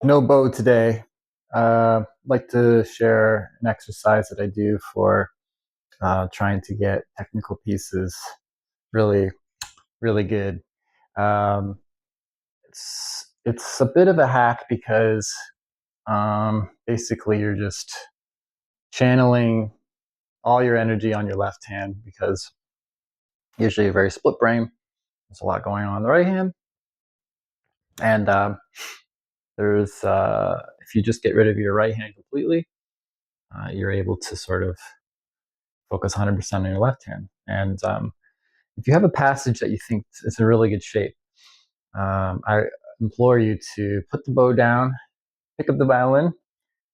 No bow today. Like to share an exercise that I do for trying to get technical pieces really, really good. Um, it's a bit of a hack because basically you're just channeling all your energy on your left hand because usually a very split brain. There's a lot going on the right hand, and there's if you just get rid of your right hand completely, you're able to sort of focus 100% on your left hand. And if you have a passage that you think is in really good shape, I implore you to put the bow down, pick up the violin,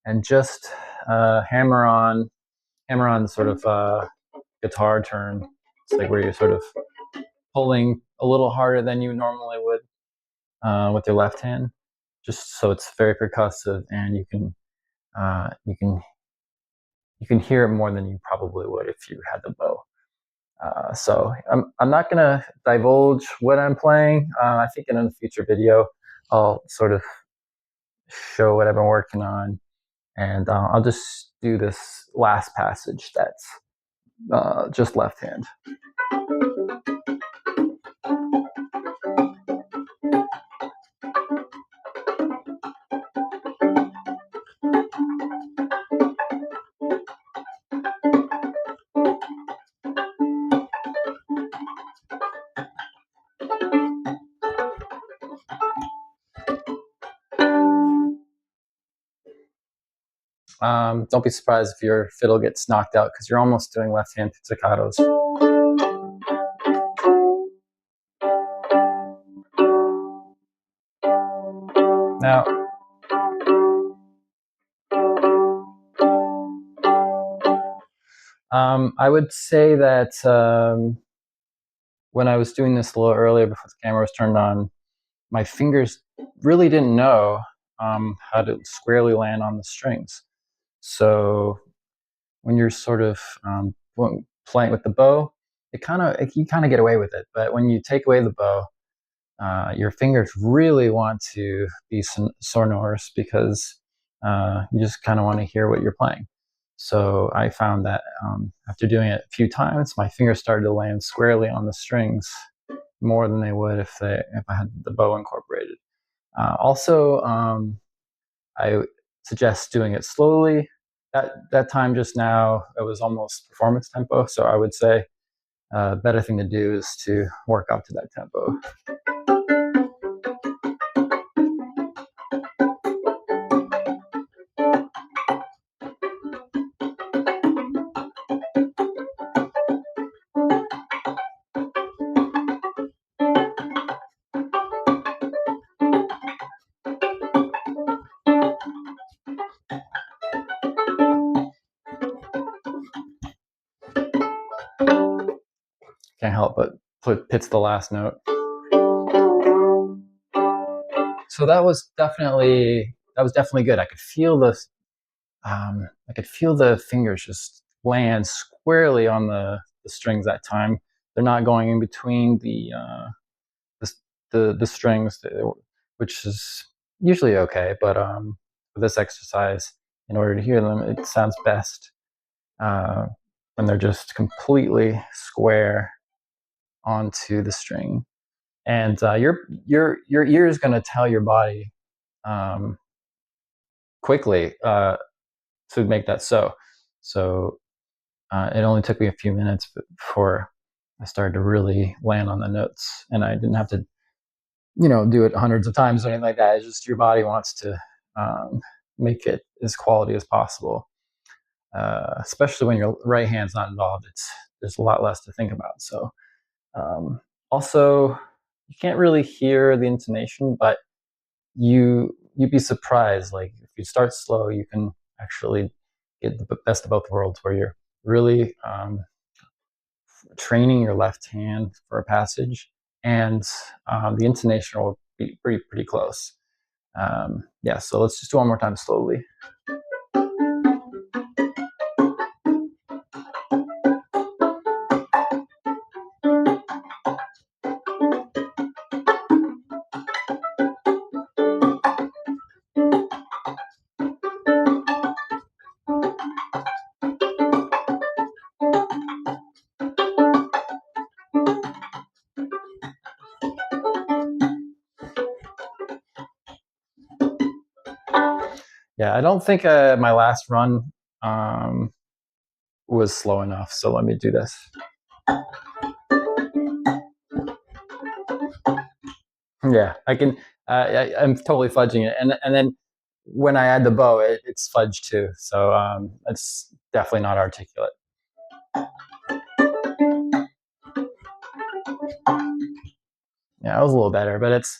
and just hammer on the sort of guitar turn. It's like where you're sort of pulling a little harder than you normally would with your left hand, just so it's very percussive, and uh, you can you can hear it more than you probably would if you had the bow. So I'm not gonna divulge what I'm playing. I think in a future video I'll sort of show what I've been working on, and I'll just do this last passage that's just left hand. Don't be surprised if your fiddle gets knocked out because you're almost doing left hand pizzicatos. Now, I would say that when I was doing this a little earlier before the camera was turned on, my fingers really didn't know how to squarely land on the strings. So when you're sort of playing with the bow, you kind of get away with it. But when you take away the bow, your fingers really want to be sonorous because you just kind of want to hear what you're playing. So I found that after doing it a few times, my fingers started to land squarely on the strings more than they would if I had the bow incorporated. Also, I suggest doing it slowly. That time just now, it was almost performance tempo. So I would say a better thing to do is to work up to that tempo. Can't help but pitch the last note. So that was definitely good. I could feel the fingers just land squarely on the strings that time. They're not going in between the strings, which is usually okay. But for this exercise, in order to hear them, it sounds best uh, when they're just completely square onto the string. And your ear is going to tell your body um, quickly to make that so. So it only took me a few minutes before I started to really land on the notes, and I didn't have to, do it hundreds of times or anything like that. It's just your body wants to make it as quality as possible, especially when your right hand's not involved. There's a lot less to think about. So um, also, you can't really hear the intonation, but you'd be surprised. Like if you start slow, you can actually get the best of both worlds, where you're really training your left hand for a passage, and the intonation will be pretty close. Yeah, so let's just do one more time slowly. Yeah, I don't think my last run um, was slow enough. So let me do this. Yeah, I can. I'm totally fudging it, and then when I add the bow, it's fudged too. So it's definitely not articulate. Yeah, it was a little better, but it's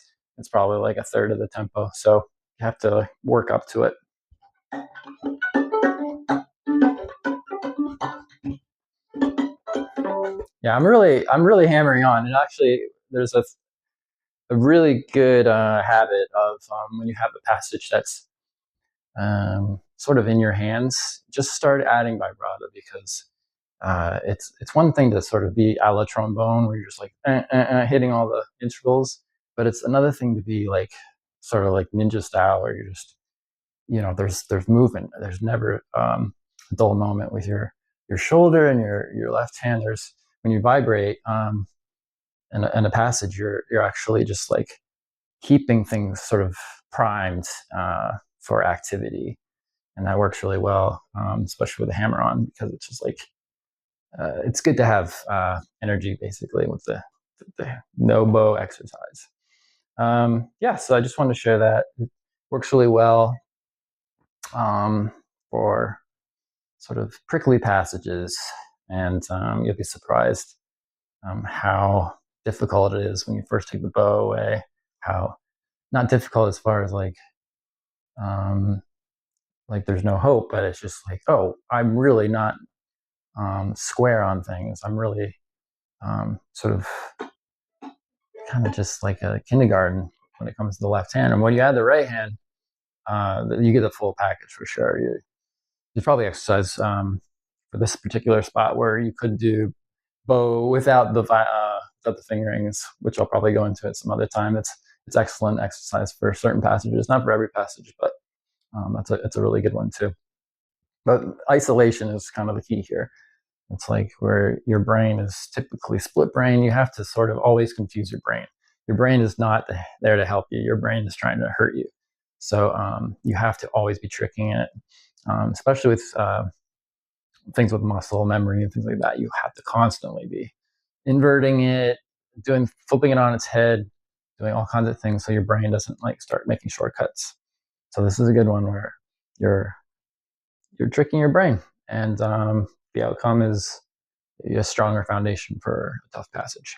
probably like a third of the tempo. So you have to work up to it. Yeah, I'm really hammering on. And actually, there's a really good habit of when you have a passage that's sort of in your hands, just start adding vibrato because it's one thing to sort of be a la trombone where you're just like hitting all the intervals, but it's another thing to be like sort of like ninja style where you're just there's movement. There's never a dull moment with your shoulder and your left hand. There's when you vibrate in a passage, you're actually just like keeping things sort of primed for activity, and that works really well, especially with the hammer on because it's just like it's good to have energy basically with the no bow exercise. Yeah, so I just wanted to share that. It works really well um, for sort of prickly passages, and you'll be surprised how difficult it is when you first take the bow away. How not difficult as far as um, like there's no hope, but it's just like, oh, I'm really not square on things. I'm really sort of kind of just like a kindergarten when it comes to the left hand. And when you add the right hand, you get the full package for sure. You probably exercise for this particular spot where you could do bow without the fingerings, which I'll probably go into at some other time. It's excellent exercise for certain passages, not for every passage, but it's a really good one too. But isolation is kind of the key here. It's like where your brain is typically split brain. You have to sort of always confuse your brain. Your brain is not there to help you. Your brain is trying to hurt you. So you have to always be tricking it, especially with things with muscle memory and things like that. You have to constantly be inverting it, doing flipping it on its head, doing all kinds of things so your brain doesn't like start making shortcuts. So this is a good one where you're you're tricking your brain, and the outcome is a stronger foundation for a tough passage.